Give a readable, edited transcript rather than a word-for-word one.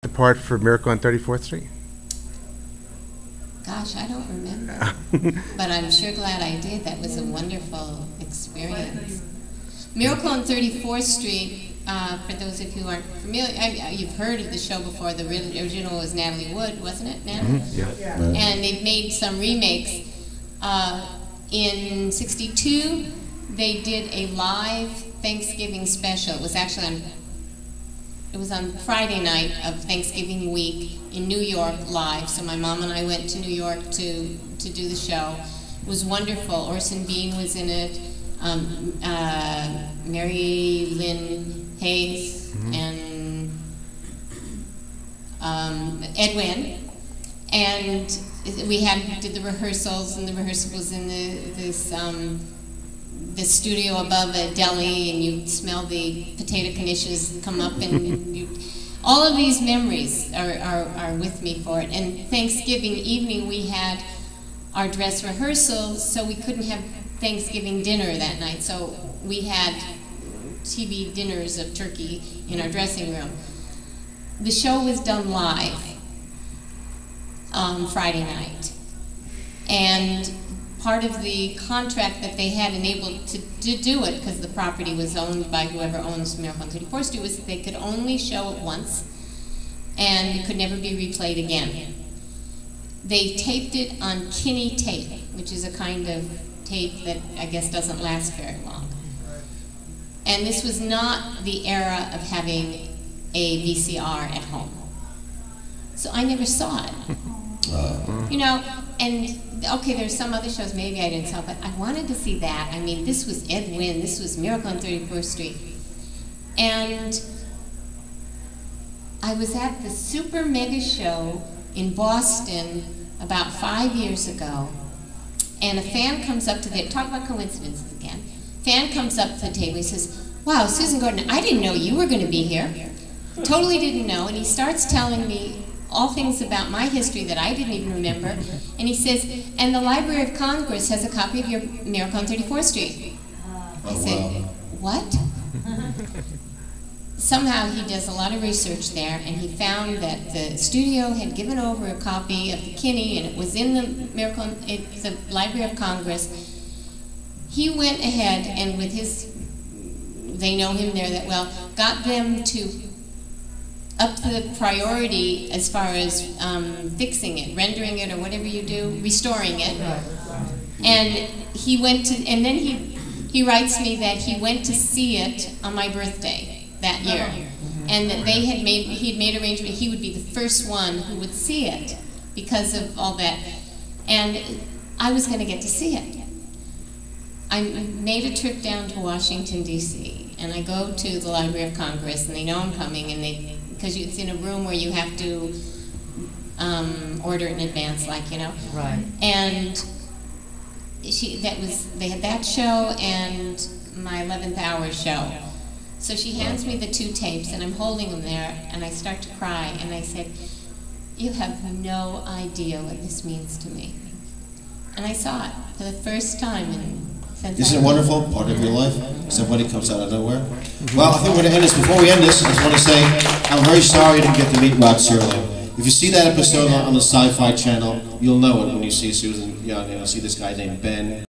the part for Miracle on 34th Street? Gosh, I don't remember. But I'm sure glad I did. That was a wonderful experience. Miracle on 34th Street, for those of you who aren't familiar, you've heard of the show before. The original was Natalie Wood, wasn't it, Natalie? Yeah. And they've made some remakes. In '62, they did a live Thanksgiving special. It was actually on Friday night of Thanksgiving week in New York live. So my mom and I went to New York to do the show. It was wonderful. Orson Bean was in it. Mary Lynn Hayes and Ed Wynn. And we did the rehearsals, and the rehearsal was in the studio above a deli, and you smell the potato knishes come up, and all of these memories are with me for it. And Thanksgiving evening we had our dress rehearsal, so we couldn't have Thanksgiving dinner that night. So we had TV dinners of turkey in our dressing room. The show was done live on Friday night. And part of the contract that they had enabled to do it, because the property was owned by whoever owns Miracle on 34th Street, was that they could only show it once, and it could never be replayed again. They taped it on Kinney tape, which is a kind of tape that I guess doesn't last very long. And this was not the era of having a VCR at home. So I never saw it. You know, and okay, there's some other shows maybe I didn't saw, but I wanted to see that. I mean, this was Ed Wynn, this was Miracle on 34th Street. And I was at the Super Mega Show in Boston about 5 years ago, and a fan comes up to the, talk about coincidences again, fan comes up to the table, he says, wow, Susan Gordon, I didn't know you were going to be here. Totally didn't know, and he starts telling me all things about my history that I didn't even remember, and he says, and the Library of Congress has a copy of your Miracle on 34th Street. I said, what? Somehow he does a lot of research there, and he found that the studio had given over a copy of the Kinney, and it was in the Library of Congress. He went ahead and with his, they know him there that well, got them to up to the priority as far as fixing it, rendering it, or whatever you do, restoring it. And he went to, and then he writes me that he went to see it on my birthday that year, and that they had made, he'd made arrangement, he would be the first one who would see it because of all that. And I was going to get to see it. I made a trip down to Washington, D.C., and I go to the Library of Congress, and they know I'm coming, and they, because it's in a room where you have to order it in advance, like, you know. Right. And they had that show and my 11th hour show. So she hands me the two tapes, and I'm holding them there, and I start to cry, and I said, you have no idea what this means to me. And I saw it for the first time since Isn't it wonderful? Part of your life? Somebody comes out of nowhere. Well, I think we're going to end this. Before we end this, I just want to say I'm very sorry you didn't get to meet Rod Serling. If you see that episode on the Sci-Fi Channel, you'll know it when you see Susan Young, and you'll see this guy named Ben.